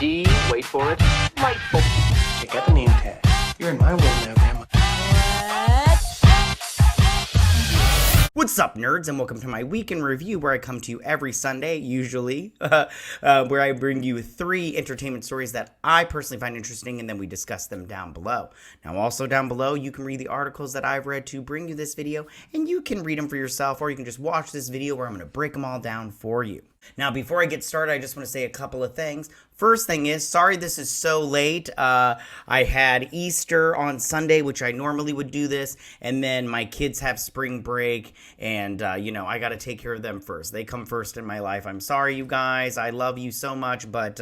D, wait for it, delightful. Check out the name tag. You're in my world now, Grandma. What's up, nerds, and welcome to my week in review, where I come to you every Sunday, usually, where I bring you 3 entertainment stories that I personally find interesting, and then we discuss them down below. Now, also down below, you can read the articles that I've read to bring you this video, and you can read them for yourself, or you can just watch this video where I'm going to break them all down for you. Now, before I get started, I just want to say a couple of things. First thing is, sorry this is so late. I had Easter on Sunday, which I normally would do this, and then my kids have spring break, and, I got to take care of them first. They come first in my life. I'm sorry, you guys. I love you so much, but,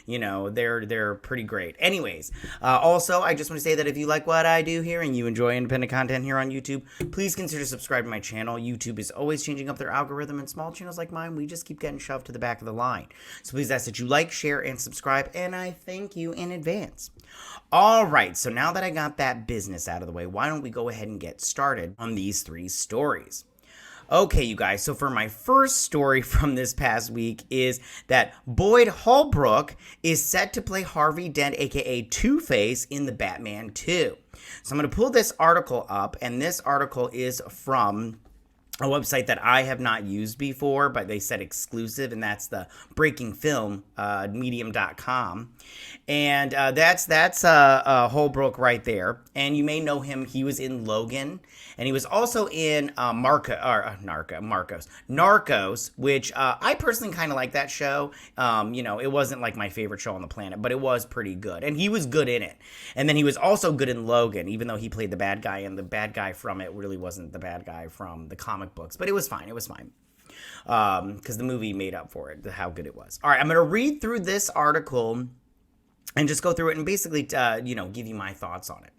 they're pretty great. Anyways, also, I just want to say that if you like what I do here and you enjoy independent content here on YouTube, please consider subscribing to my channel. YouTube is always changing up their algorithm, and small channels like mine, we just keep getting shoved to the back of the line. So please ask that you like, share, and subscribe, and I thank you in advance. All right, so now that I got that business out of the way, why don't we go ahead and get started on these 3 stories? Okay, you guys, so for my first story from this past week is that Boyd Holbrook is set to play Harvey Dent, aka Two-Face, in The Batman 2. So I'm going to pull this article up, and this article is from a website that I have not used before, but they said exclusive, and that's the Breaking Film, medium.com. And that's Holbrook right there. And you may know him. He was in Logan, and he was also in Narcos, which I personally kind of like that show. It wasn't like my favorite show on the planet, but it was pretty good, and he was good in it. And then he was also good in Logan, even though he played the bad guy, and the bad guy from it really wasn't the bad guy from the comic books, but it was fine. Because the movie made up for it, how good it was. All right, I'm going to read through this article and just go through it and basically, give you my thoughts on it.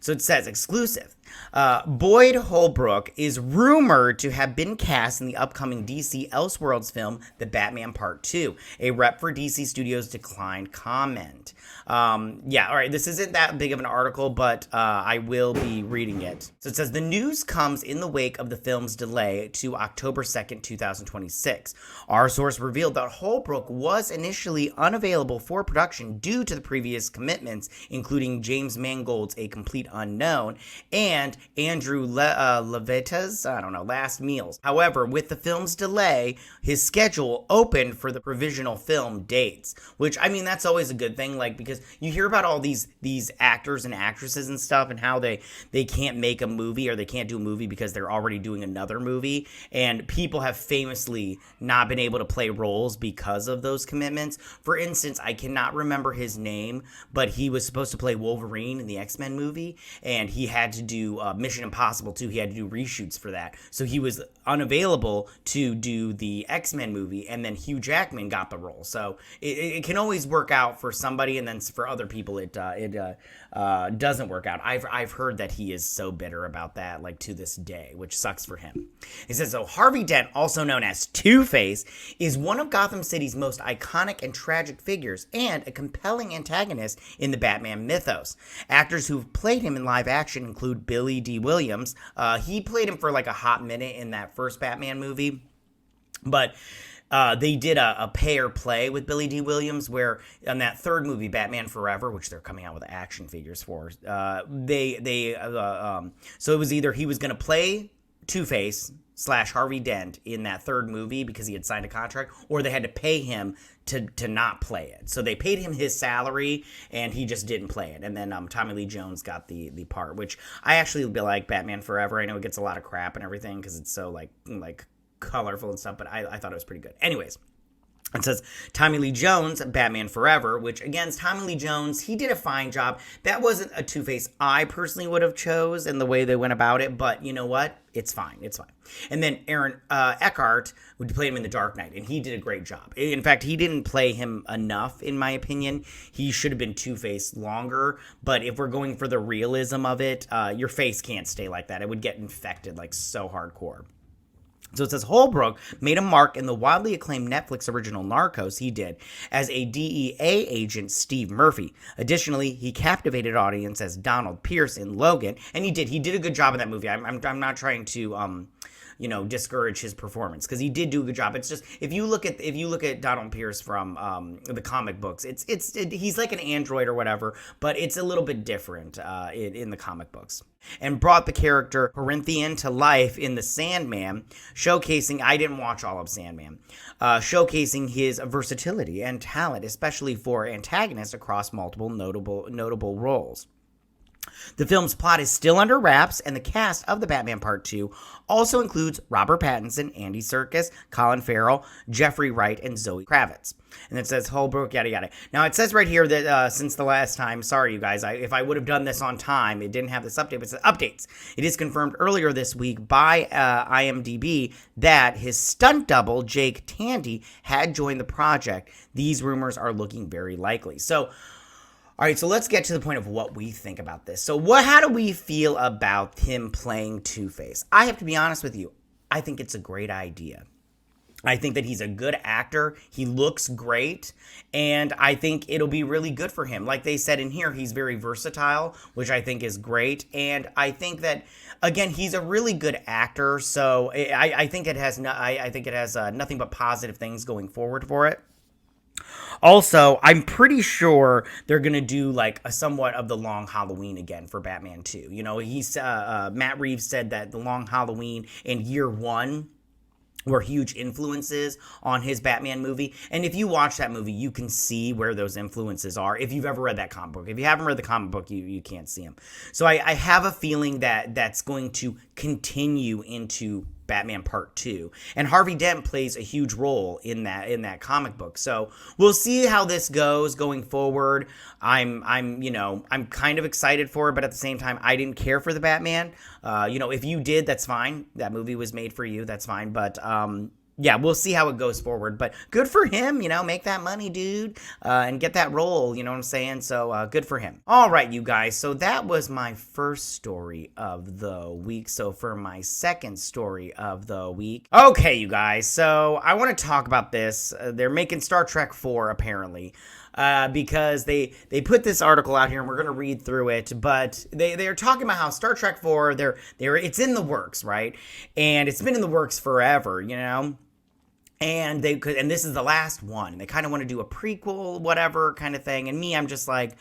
So it says, exclusive, Boyd Holbrook is rumored to have been cast in the upcoming DC Elseworlds film, The Batman Part II. A rep for DC Studios declined comment. All right, this isn't that big of an article, but I will be reading it. So it says, the news comes in the wake of the film's delay to October 2nd, 2026. Our source revealed that Holbrook was initially unavailable for production due to the previous commitments, including James Mangold's A Complete Unknown and Andrew Levitta's, Last Meals. However, with the film's delay, his schedule opened for the provisional film dates, which, that's always a good thing, because you hear about all these actors and actresses and stuff and how they can't make a movie, or they can't do a movie because they're already doing another movie, and people have famously not been able to play roles because of those commitments. For instance, I cannot remember his name, but he was supposed to play Wolverine in the X-Men movie, and he had to do Mission Impossible 2. He had to do reshoots for that, so he was unavailable to do the X-Men movie, and then Hugh Jackman got the role. So it can always work out for somebody, and then for other people it doesn't work out. I've heard that he is so bitter about that, to this day, which sucks for him. He says, so Harvey Dent, also known as Two-Face, is one of Gotham City's most iconic and tragic figures, and a compelling antagonist in the Batman mythos. Actors who've played him in live action include Billy D. Williams. He played him for a hot minute in that first Batman movie, but they did a pay or play with Billy D. Williams, where on that third movie, Batman Forever, which they're coming out with action figures for, so it was either he was going to play Two-Face / Harvey Dent in that third movie because he had signed a contract, or they had to pay him to not play it. So they paid him his salary, and he just didn't play it. And then Tommy Lee Jones got the part, which I actually like Batman Forever. I know it gets a lot of crap and everything because it's so like colorful and stuff, but I thought it was pretty good. Anyways, it says Tommy Lee Jones, Batman Forever, which, again, Tommy Lee Jones, he did a fine job. That wasn't a Two-Face I personally would have chose in the way they went about it, but you know what? It's fine. It's fine. And then Aaron Eckhart would play him in The Dark Knight, and he did a great job. In fact, he didn't play him enough, in my opinion. He should have been Two-Face longer, but if we're going for the realism of it, your face can't stay like that. It would get infected so hardcore. So it says Holbrook made a mark in the wildly acclaimed Netflix original Narcos he did as a DEA agent, Steve Murphy. Additionally, he captivated audience as Donald Pierce in Logan, and he did a good job in that movie. I'm not trying to discourage his performance, because he did do a good job. It's just, if you look at Donald Pierce from the comic books, he's like an android or whatever, but it's a little bit different in the comic books. And brought the character Corinthian to life in The Sandman, showcasing, I didn't watch all of Sandman, showcasing his versatility and talent, especially for antagonists across multiple notable roles. The film's plot is still under wraps, and the cast of The Batman Part II also includes Robert Pattinson, Andy Serkis, Colin Farrell, Jeffrey Wright, and Zoe Kravitz. And it says Holbrook, yada yada. Now, it says right here that since the last time, sorry you guys, if I would have done this on time, it didn't have this update, but it says updates. It is confirmed earlier this week by IMDb that his stunt double, Jake Tandy, had joined the project. These rumors are looking very likely. So, all right, so let's get to the point of what we think about this. So how do we feel about him playing Two-Face? I have to be honest with you. I think it's a great idea. I think that he's a good actor. He looks great, and I think it'll be really good for him. Like they said in here, he's very versatile, which I think is great. And I think that, again, he's a really good actor. So I think it has nothing but positive things going forward for it. Also, I'm pretty sure they're going to do like a somewhat of the Long Halloween again for Batman 2. Matt Reeves said that the Long Halloween and Year One were huge influences on his Batman movie. And if you watch that movie, you can see where those influences are if you've ever read that comic book. If you haven't read the comic book, you can't see them. So I have a feeling that that's going to continue into Batman Part 2. And Harvey Dent plays a huge role in that comic book. So we'll see how this goes going forward. I'm kind of excited for it, but at the same time, I didn't care for the Batman. If you did, that's fine. That movie was made for you. That's fine. But yeah, we'll see how it goes forward. But good for him, make that money, dude, and get that role, you know what I'm saying? So good for him. All right, you guys. So that was my first story of the week. So for my second story of the week. Okay, you guys. So I want to talk about this. They're making Star Trek 4, apparently. Because they put this article out here, and we're going to read through it, but they're talking about how Star Trek 4, it's in the works, right? And it's been in the works forever, and this is the last one. They kind of want to do a prequel, whatever kind of thing. And me, I'm just like,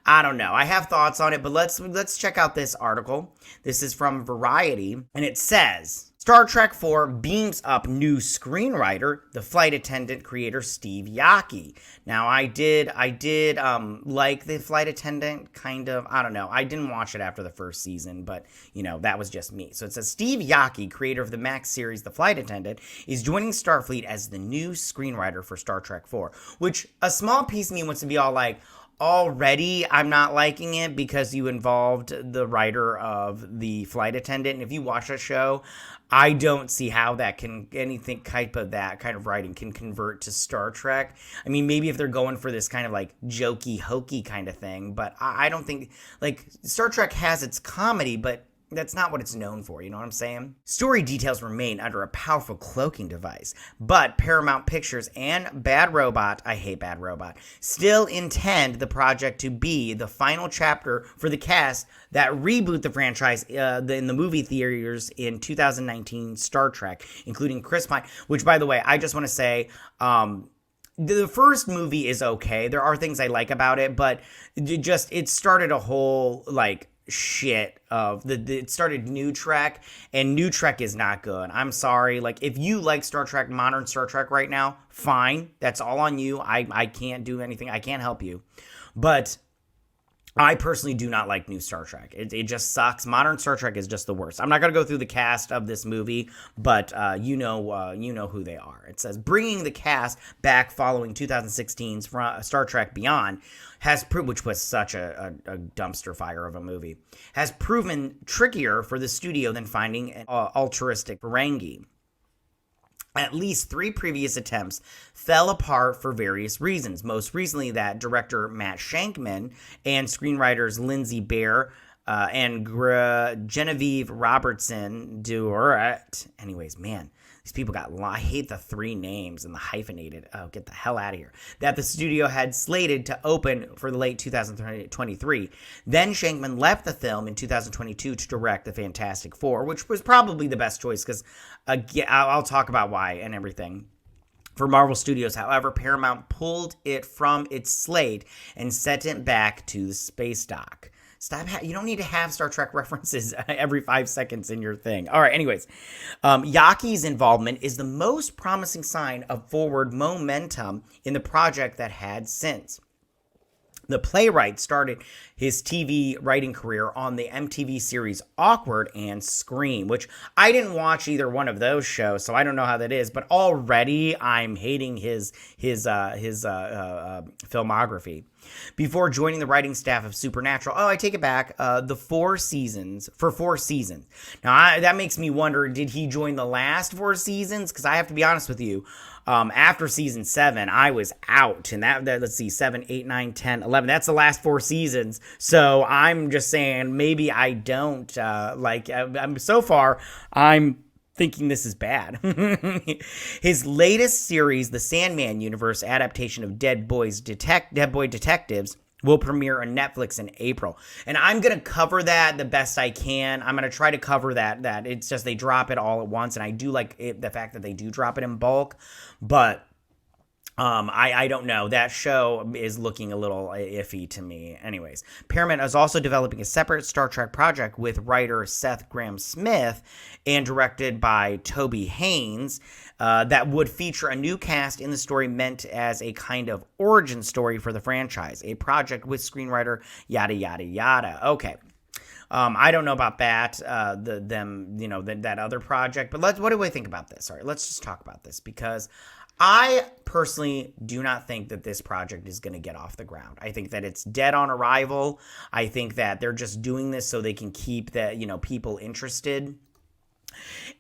I don't know. I have thoughts on it, but let's check out this article. This is from Variety, and it says, Star Trek 4 beams up new screenwriter, the flight attendant creator Steve Yockey. Now, I did like the flight attendant, kind of. I don't know. I didn't watch it after the first season, but, that was just me. So it says, Steve Yockey, creator of the Max series The Flight Attendant, is joining Starfleet as the new screenwriter for Star Trek 4, which a small piece of me wants to be all like, already I'm not liking it because you involved the writer of The Flight Attendant. And if you watch that show, I don't see how anything type of that kind of writing can convert to Star Trek. I mean, maybe if they're going for this kind of like jokey, hokey kind of thing, but I don't think, like, Star Trek has its comedy, but that's not what it's known for, you know what I'm saying? Story details remain under a powerful cloaking device, but Paramount Pictures and Bad Robot, I hate Bad Robot, still intend the project to be the final chapter for the cast that reboot the franchise in the movie theaters in 2019 Star Trek, including Chris Pine, which, by the way, I just want to say, the first movie is okay. There are things I like about it, but it started a whole, like, shit of it started New Trek, and New Trek is not good. I'm sorry. Like, if you like Star Trek, modern Star Trek right now, fine. That's all on you. I can't do anything. I can't help you. But I personally do not like new Star Trek. It just sucks. Modern Star Trek is just the worst. I'm not going to go through the cast of this movie, but you know who they are. It says, bringing the cast back following 2016's Star Trek Beyond which was such a dumpster fire of a movie, has proven trickier for the studio than finding an altruistic Ferengi. At least 3 previous attempts fell apart for various reasons. Most recently, that director Matt Shankman and screenwriters Lindsay Bear and Genevieve Robertson Anyways, man, These people I hate the 3 names and the hyphenated. Oh, get the hell out of here. That the studio had slated to open for the late 2023. Then Shankman left the film in 2022 to direct The Fantastic Four, which was probably the best choice because I'll talk about why and everything. For Marvel Studios, however, Paramount pulled it from its slate and sent it back to the space dock. You don't need to have Star Trek references every 5 seconds in your thing. All right, anyways. Yockey's involvement is the most promising sign of forward momentum in the project that had since. The playwright started his TV writing career on the MTV series Awkward and Scream, which I didn't watch either one of those shows, so I don't know how that is. But already I'm hating his filmography. Before joining the writing staff of Supernatural, I take it back, for 4 seasons. Now, that makes me wonder, did he join the last 4 seasons? Because I have to be honest with you, after season 7, I was out. And that let's see, 7, 8, 9, 10, 11. That's the last 4 seasons. So I'm just saying, maybe I don't, so far, I'm thinking this is bad. His latest series, the Sandman universe adaptation of Dead Boy Detectives, will premiere on Netflix in April. And I'm going to cover that the best I can. I'm going to try to cover that. It's just they drop it all at once. And I do like the fact that they do drop it in bulk. But I don't know. That show is looking a little iffy to me. Anyways, Paramount is also developing a separate Star Trek project with writer Seth Grahame-Smith and directed by Toby Haynes that would feature a new cast in the story meant as a kind of origin story for the franchise. A project with screenwriter yada, yada, yada. Okay. I don't know about that, that other project, but what do I think about this? All right, let's just talk about this because I personally do not think that this project is going to get off the ground. I think that it's dead on arrival. I think that they're just doing this so they can keep people interested.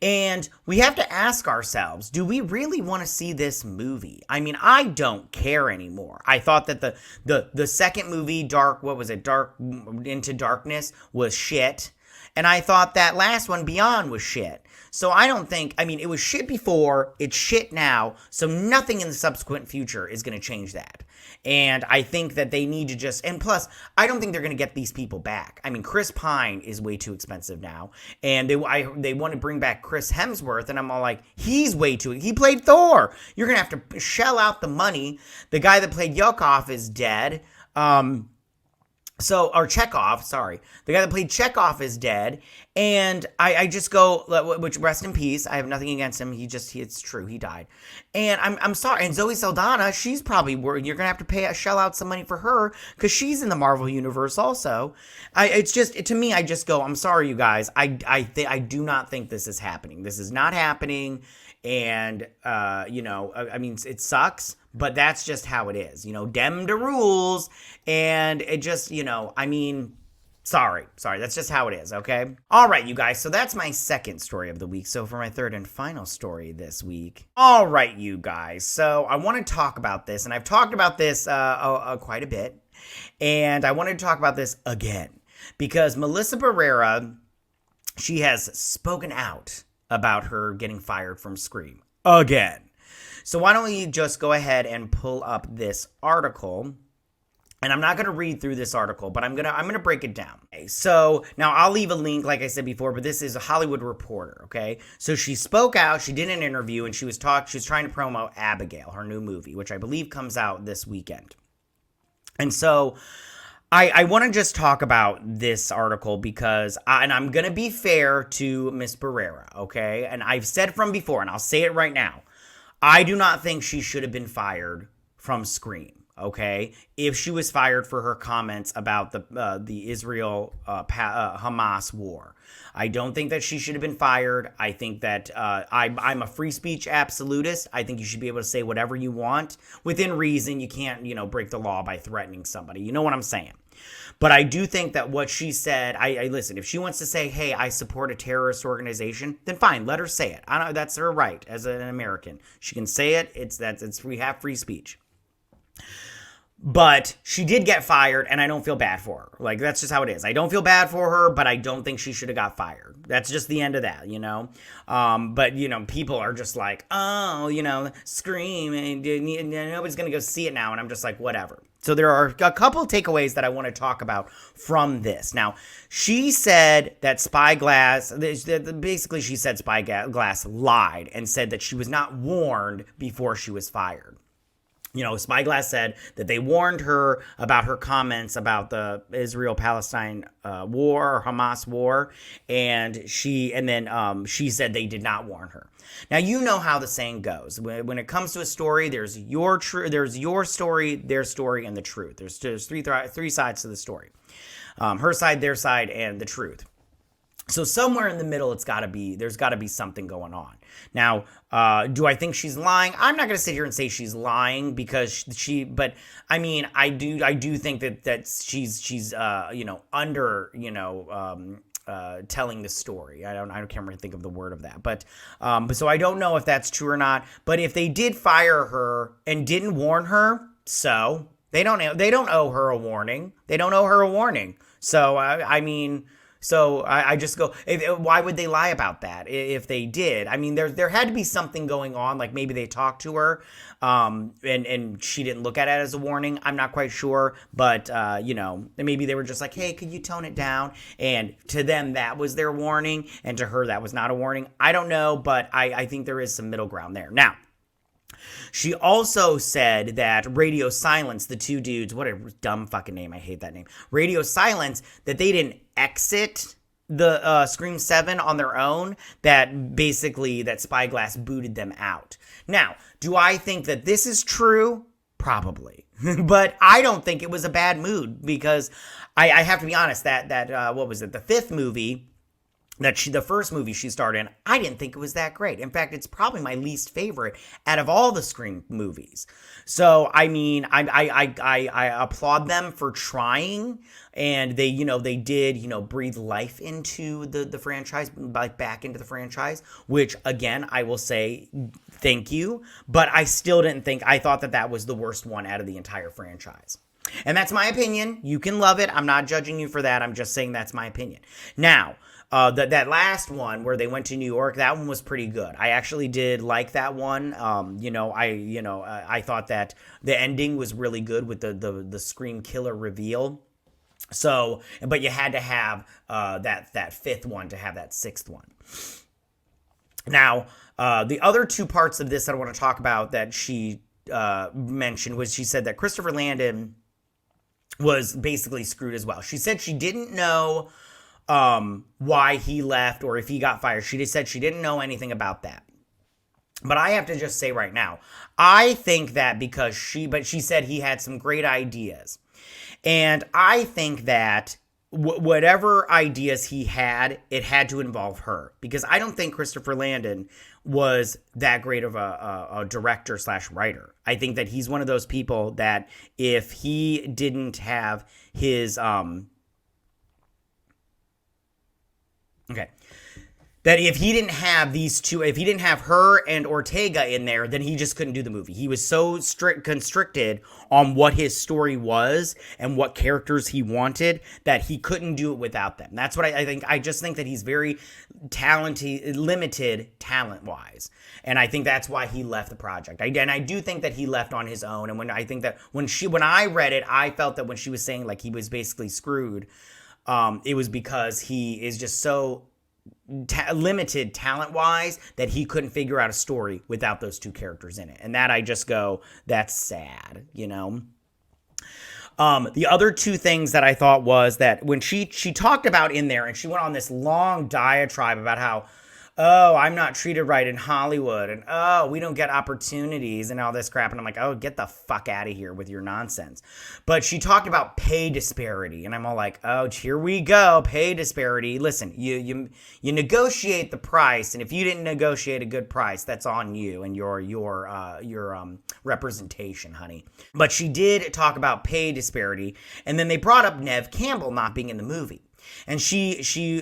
And we have to ask ourselves, do we really want to see this movie? I mean, I don't care anymore. I thought that the second movie, Dark Into Darkness, was shit. And I thought that last one, Beyond, was shit. So I don't think, it was shit before, it's shit now, so nothing in the subsequent future is going to change that. And I think that they need to and plus, I don't think they're going to get these people back. Chris Pine is way too expensive now, and they want to bring back Chris Hemsworth, and I'm all like, he played Thor. You're going to have to shell out the money. The guy that played Yockey is dead. Chekhov, sorry. The guy that played Chekhov is dead. And I just go, which rest in peace. I have nothing against him. It's true. He died. And I'm sorry. And Zoe Saldana, she's probably worried. You're going to have to shell out some money for her because she's in the Marvel universe also. To me, I just go, I'm sorry, you guys. I do not think this is happening. This is not happening. And, it sucks, but that's just how it is. Dem the rules. And it just, sorry. That's just how it is, okay? All right, you guys. So that's my second story of the week. So for my third and final story this week. All right, you guys. So I want to talk about this. And I've talked about this quite a bit. And I wanted to talk about this again. Because Melissa Barrera, she has spoken out about her getting fired from Scream again. So why don't we just go ahead and pull up this article. And I'm not going to read through this article, but I'm going to break it down. Okay, so now I'll leave a link, like I said before, but this is a Hollywood Reporter, okay? So she spoke out, she did an interview, and she was trying to promote Abigail, her new movie, which I believe comes out this weekend. And so I want to just talk about this article because, and I'm going to be fair to Miss Barrera, okay? And I've said from before, and I'll say it right now, I do not think she should have been fired from Scream, okay? If she was fired for her comments about the Israel Hamas war. I don't think that she should have been fired. I think that I'm a free speech absolutist. I think you should be able to say whatever you want within reason. You can't, break the law by threatening somebody. You know what I'm saying? But I do think that what she said, I listen, if she wants to say, hey, I support a terrorist organization, then fine, let her say it. I don't, that's her right as an American. She can say it. We have free speech. But she did get fired, and I don't feel bad for her. Like, that's just how it is. I don't feel bad for her, but I don't think she should have got fired. That's just the end of that, you know? But, you know, people are just like, oh, you know, Scream, and nobody's going to go see it now. And I'm just like, whatever. So there are a couple of takeaways that I want to talk about from this. Now, she said that Spyglass, basically she said Spyglass lied and said that she was not warned before she was fired. You know, Spyglass said that they warned her about her comments about the Israel-Palestine war, or Hamas war, and then she said they did not warn her. Now, you know how the saying goes. When it comes to a story, there's your story, their story, and the truth. There's three sides to the story. Her side, their side, and the truth. So somewhere in the middle, there's got to be something going on. Now, do I think she's lying? I'm not going to sit here and say she's lying because but I mean, I do think that she's you know, telling the story. I can't remember think of the word of that, but so I don't know if that's true or not. But if they did fire her and didn't warn her, so they don't owe her a warning. They don't owe her a warning. So I mean. So I just go, why would they lie about that if they did? I mean, there had to be something going on, like maybe they talked to her and she didn't look at it as a warning. I'm not quite sure, but, you know, maybe they were just like, hey, could you tone it down? And to them, that was their warning, and to her, that was not a warning. I don't know, but I think there is some middle ground there. Now, she also said that Radio Silence, the two dudes, what a dumb fucking name. I hate that name. Radio Silence, that they didn't exit the Scream 7 on their own, that basically that Spyglass booted them out. Now, do I think that this is true? Probably. But I don't think it was a bad mood because I have to be honest, that what was it, the fifth movie, the first movie she starred in, I didn't think it was that great. In fact, it's probably my least favorite out of all the Scream movies. So, I mean, I applaud them for trying, and they did, you know, breathe life into the franchise, like back into the franchise, which, again, I will say thank you, but I still didn't think, I thought that was the worst one out of the entire franchise. And that's my opinion. You can love it. I'm not judging you for that. I'm just saying that's my opinion. Now, that last one where they went to New York, that one was pretty good. I actually did like that one. I thought that the ending was really good with the Scream killer reveal. So, but you had to have that fifth one to have that sixth one. Now, the other two parts of this that I want to talk about that she mentioned was she said that Christopher Landon was basically screwed as well. She said she didn't know why he left or if he got fired. She just said she didn't know anything about that. But I have to just say right now, I think that because she said he had some great ideas. And I think that whatever ideas he had, it had to involve her. Because I don't think Christopher Landon was that great of a director / writer. I think that he's one of those people that if he didn't have his that if he didn't have these two, if he didn't have her and Ortega in there, then he just couldn't do the movie. He was so constricted on what his story was and what characters he wanted that he couldn't do it without them. That's what I think. I just think that he's very talented, limited talent-wise. And I think that's why he left the project. And I do think that he left on his own. And when I read it, I felt that when she was saying like he was basically screwed, it was because he is just so limited talent-wise that he couldn't figure out a story without those two characters in it. And that I just go, that's sad, you know? The other two things that I thought was that when she talked about in there and she went on this long diatribe about how, oh, I'm not treated right in Hollywood, and oh, we don't get opportunities and all this crap. And I'm like, oh, get the fuck out of here with your nonsense. But she talked about pay disparity, and I'm all like, oh, here we go, pay disparity. Listen, you negotiate the price, and if you didn't negotiate a good price, that's on you and your representation, honey. But she did talk about pay disparity, and then they brought up Neve Campbell not being in the movie. And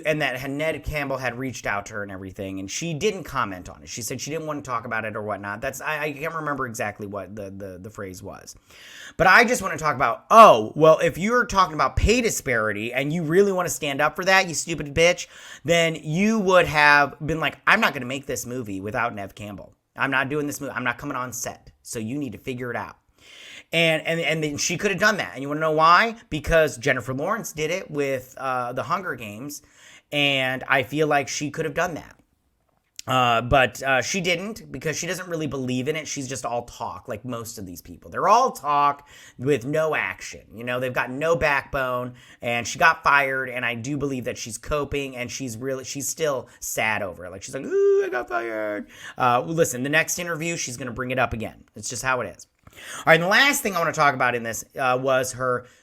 and that Ned Campbell had reached out to her and everything, and she didn't comment on it. She said she didn't want to talk about it or whatnot. I can't remember exactly what the phrase was. But I just want to talk about, oh, well, if you're talking about pay disparity and you really want to stand up for that, you stupid bitch, then you would have been like, I'm not going to make this movie without Neve Campbell. I'm not doing this movie. I'm not coming on set. So you need to figure it out. And then she could have done that. And you want to know why? Because Jennifer Lawrence did it with the Hunger Games. And I feel like she could have done that. But she didn't, because she doesn't really believe in it. She's just all talk, like most of these people. They're all talk with no action. You know, they've got no backbone, and she got fired, and I do believe that she's coping, and she's still sad over it. Like, she's like, ooh, I got fired. Listen, the next interview, she's going to bring it up again. It's just how it is. All right, and the last thing I want to talk about in this was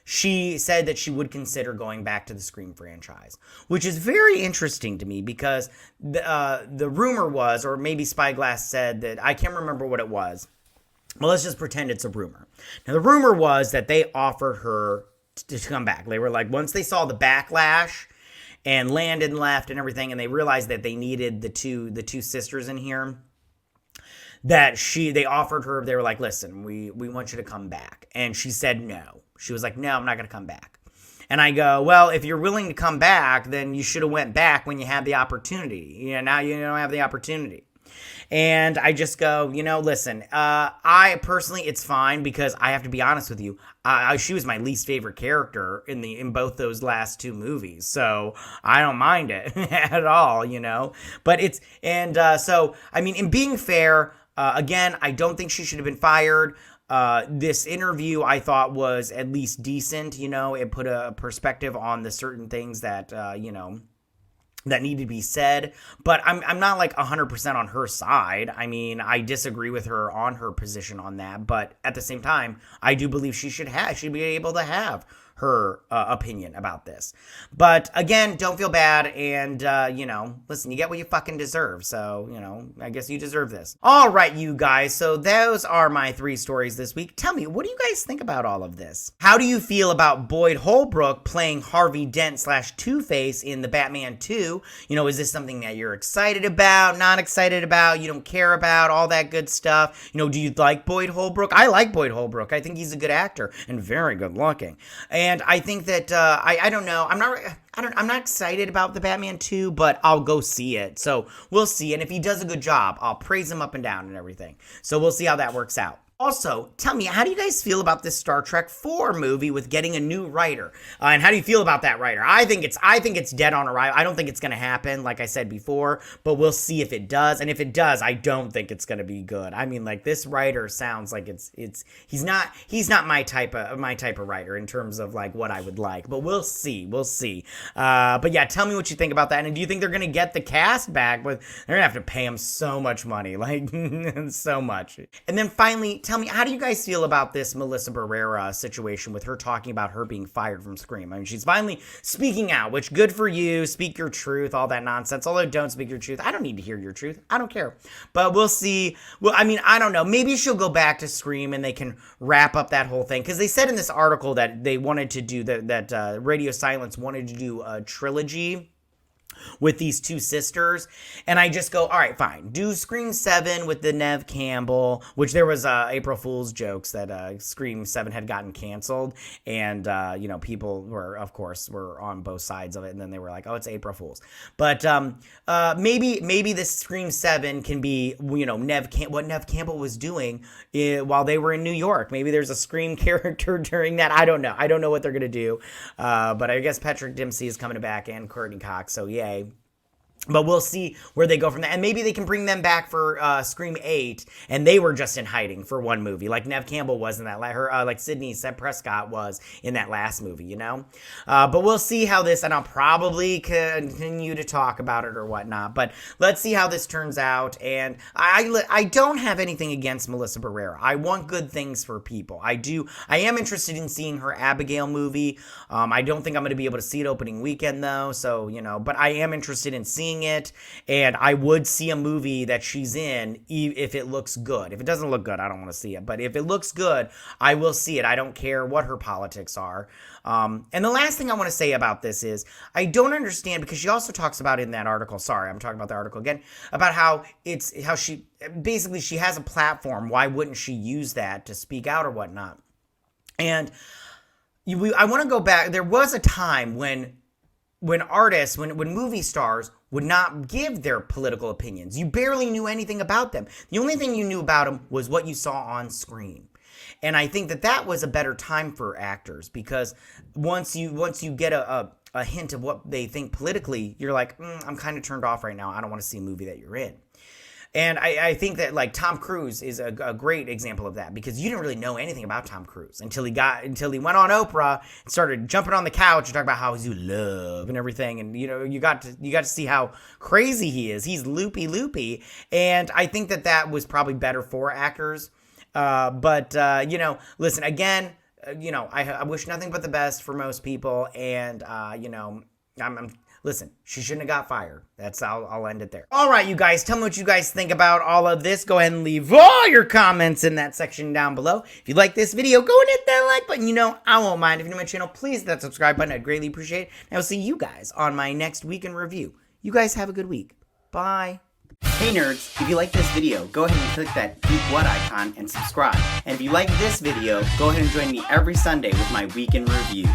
she said that she would consider going back to the Scream franchise, which is very interesting to me, because the rumor was, or maybe Spyglass said that, I can't remember what it was. Well, let's just pretend it's a rumor. Now, the rumor was that they offered her to come back. They were like, once they saw the backlash and Landon left and everything, and they realized that they needed the two sisters in here, that they offered her, they were like, listen, we want you to come back. And she said no. She was like, no, I'm not going to come back. And I go, well, if you're willing to come back, then you should have went back when you had the opportunity. You know, now you don't have the opportunity. And I just go, listen, I personally, it's fine, because I have to be honest with you. She was my least favorite character in both those last two movies. So I don't mind it at all, But so, I mean, in being fair, again, I don't think she should have been fired. This interview, I thought, was at least decent. It put a perspective on the certain things that, that need to be said. But I'm not like 100% on her side. I mean, I disagree with her on her position on that. But at the same time, I do believe she should be able to have her opinion about this. But again, don't feel bad, and listen, you get what you fucking deserve, so I guess you deserve this. All right, you guys, so those are my 3 stories this week. Tell me, what do you guys think about all of this? How do you feel about Boyd Holbrook playing Harvey Dent / Two-Face in The Batman 2? Is this something that you're excited about, not excited about, you don't care about, all that good stuff? Do you like Boyd Holbrook? I like Boyd Holbrook. I think he's a good actor and very good looking. And I think that I don't know. I'm not excited about the Batman 2, but I'll go see it. So we'll see. And if he does a good job, I'll praise him up and down and everything. So we'll see how that works out. Also, tell me, how do you guys feel about this Star Trek 4 movie with getting a new writer? And how do you feel about that writer? I think it's dead on arrival. I don't think it's going to happen, like I said before, but we'll see if it does. And if it does, I don't think it's going to be good. I mean, like, this writer sounds like he's not my type of writer in terms of like what I would like. But we'll see. But yeah, tell me what you think about that. And do you think they're going to get the cast back? They're going to have to pay him so much money, like so much. And then finally, tell me, how do you guys feel about this Melissa Barrera situation with her talking about her being fired from Scream? I mean, she's finally speaking out, which, good for you. Speak your truth, all that nonsense. Although, don't speak your truth. I don't need to hear your truth. I don't care. But we'll see. Well, I mean, I don't know. Maybe she'll go back to Scream and they can wrap up that whole thing. Because they said in this article that they wanted to do, that Radio Silence wanted to do a trilogy with these two sisters, and I just go, all right, fine, do Scream 7 with the Neve Campbell, which there was April Fool's jokes that Scream 7 had gotten canceled, and people were on both sides of it, and then they were like, oh, it's April Fool's. But maybe this Scream 7 can be, what Neve Campbell was doing while they were in New York. Maybe there's a Scream character during that. I don't know what they're gonna do, but I guess Patrick Dempsey is coming back, and Courtney Cox, so yay. But we'll see where they go from that. And maybe they can bring them back for Scream 8, and they were just in hiding for one movie, like Neve Campbell was in that, like Sidney Prescott was in that last movie, But we'll see how this, and I'll probably continue to talk about it or whatnot. But let's see how this turns out. And I don't have anything against Melissa Barrera. I want good things for people. I am interested in seeing her Abigail movie. I don't think I'm going to be able to see it opening weekend, though. So, but I am interested in seeing seeing it, and I would see a movie that she's in if it looks good. If it doesn't look good, I don't want to see it. But if it looks good, I will see it. I don't care what her politics are. And the last thing I want to say about this is I don't understand, because she also talks about in that article, sorry, I'm talking about the article again, about how she basically she has a platform. Why wouldn't she use that to speak out or whatnot? And I want to go back. There was a time when artists, when movie stars would not give their political opinions. You barely knew anything about them. The only thing you knew about them was what you saw on screen. And I think that was a better time for actors, because once you get a hint of what they think politically, you're like, I'm kind of turned off right now. I don't want to see a movie that you're in. And I think that, like, Tom Cruise is a great example of that, because you didn't really know anything about Tom Cruise until he went on Oprah and started jumping on the couch and talking about how he's in love and everything. And, you got to see how crazy he is. He's loopy. And I think that was probably better for actors. But listen, again, I wish nothing but the best for most people. And, listen, she shouldn't have got fired. I'll end it there. All right, you guys, tell me what you guys think about all of this. Go ahead and leave all your comments in that section down below. If you like this video, go and hit that like button. I won't mind. If you're new to my channel, please hit that subscribe button. I'd greatly appreciate it. And I'll see you guys on my next week in review. You guys have a good week. Bye. Hey nerds, if you like this video, go ahead and click that Geek What icon and subscribe. And if you like this video, go ahead and join me every Sunday with my Week in Review.